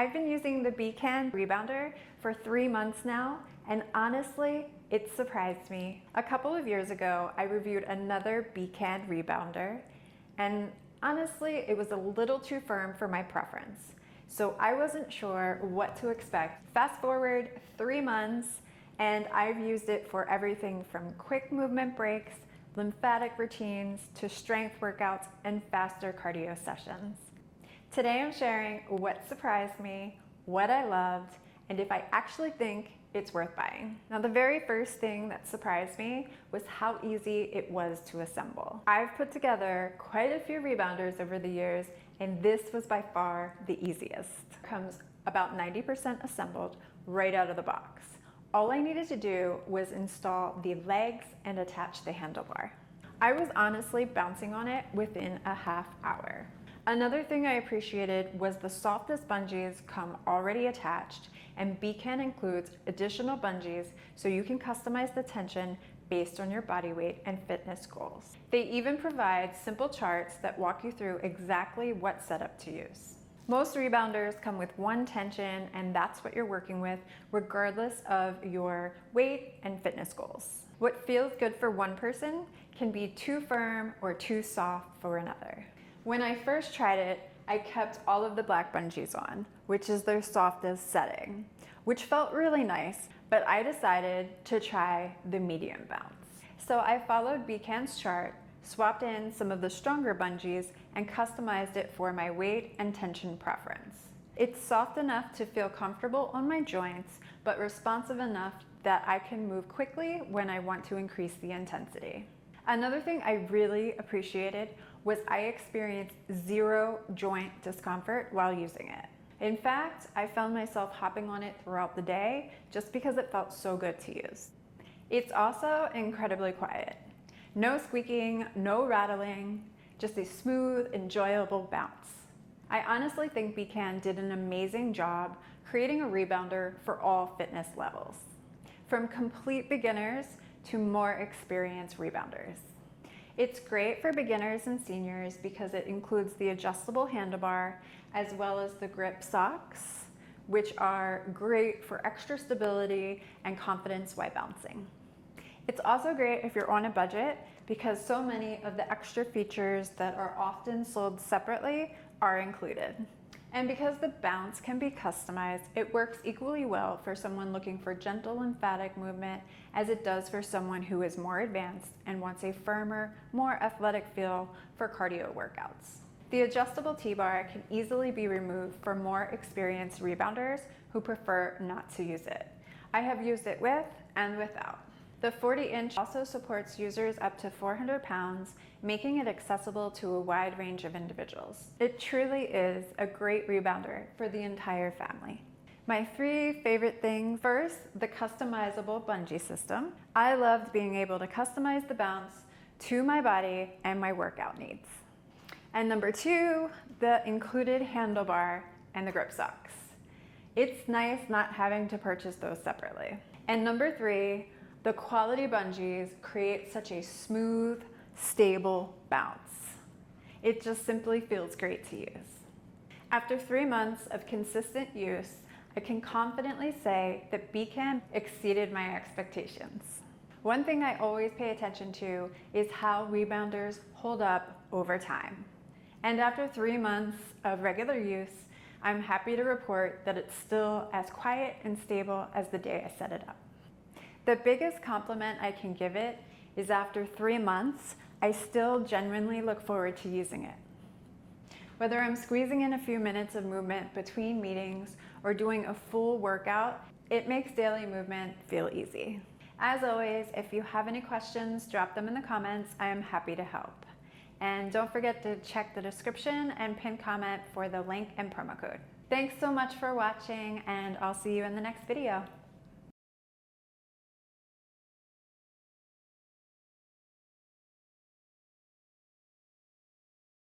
I've been using the BCAN Rebounder for 3 months now, and honestly, it surprised me. A couple of years ago, I reviewed another BCAN Rebounder, and honestly, it was a little too firm for my preference. So I wasn't sure what to expect. Fast forward 3 months, and I've used it for everything from quick movement breaks, lymphatic routines, to strength workouts, and faster cardio sessions. Today I'm sharing what surprised me, what I loved, and if I actually think it's worth buying. Now, the very first thing that surprised me was how easy it was to assemble. I've put together quite a few rebounders over the years, and this was by far the easiest. It comes about 90% assembled right out of the box. All I needed to do was install the legs and attach the handlebar. I was honestly bouncing on it within a half hour. Another thing I appreciated was the softest bungees come already attached, and BCAN includes additional bungees so you can customize the tension based on your body weight and fitness goals. They even provide simple charts that walk you through exactly what setup to use. Most rebounders come with one tension, and that's what you're working with regardless of your weight and fitness goals. What feels good for one person can be too firm or too soft for another. When I first tried it, I kept all of the black bungees on, which is their softest setting, which felt really nice, but I decided to try the medium bounce. So I followed BCAN's chart, swapped in some of the stronger bungees, and customized it for my weight and tension preference. It's soft enough to feel comfortable on my joints, but responsive enough that I can move quickly when I want to increase the intensity. Another thing I really appreciated was I experienced zero joint discomfort while using it. In fact, I found myself hopping on it throughout the day just because it felt so good to use. It's also incredibly quiet. No squeaking, no rattling, just a smooth, enjoyable bounce. I honestly think BCAN did an amazing job creating a rebounder for all fitness levels, from complete beginners to more experienced rebounders. It's great for beginners and seniors because it includes the adjustable handlebar as well as the grip socks, which are great for extra stability and confidence while bouncing. It's also great if you're on a budget because so many of the extra features that are often sold separately are included. And because the bounce can be customized, it works equally well for someone looking for gentle lymphatic movement as it does for someone who is more advanced and wants a firmer, more athletic feel for cardio workouts. The adjustable T-bar can easily be removed for more experienced rebounders who prefer not to use it. I have used it with and without. The 40-inch also supports users up to 400 pounds, making it accessible to a wide range of individuals. It truly is a great rebounder for the entire family. My 3 favorite things. First, the customizable bungee system. I loved being able to customize the bounce to my body and my workout needs. And number 2, the included handlebar and the grip socks. It's nice not having to purchase those separately. And number 3, the quality bungees create such a smooth, stable bounce. It just simply feels great to use. After 3 months of consistent use, I can confidently say that BCAN exceeded my expectations. One thing I always pay attention to is how rebounders hold up over time. And after 3 months of regular use, I'm happy to report that it's still as quiet and stable as the day I set it up. The biggest compliment I can give it is after 3 months, I still genuinely look forward to using it. Whether I'm squeezing in a few minutes of movement between meetings or doing a full workout, it makes daily movement feel easy. As always, if you have any questions, drop them in the comments. I am happy to help. And don't forget to check the description and pin comment for the link and promo code. Thanks so much for watching, and I'll see you in the next video.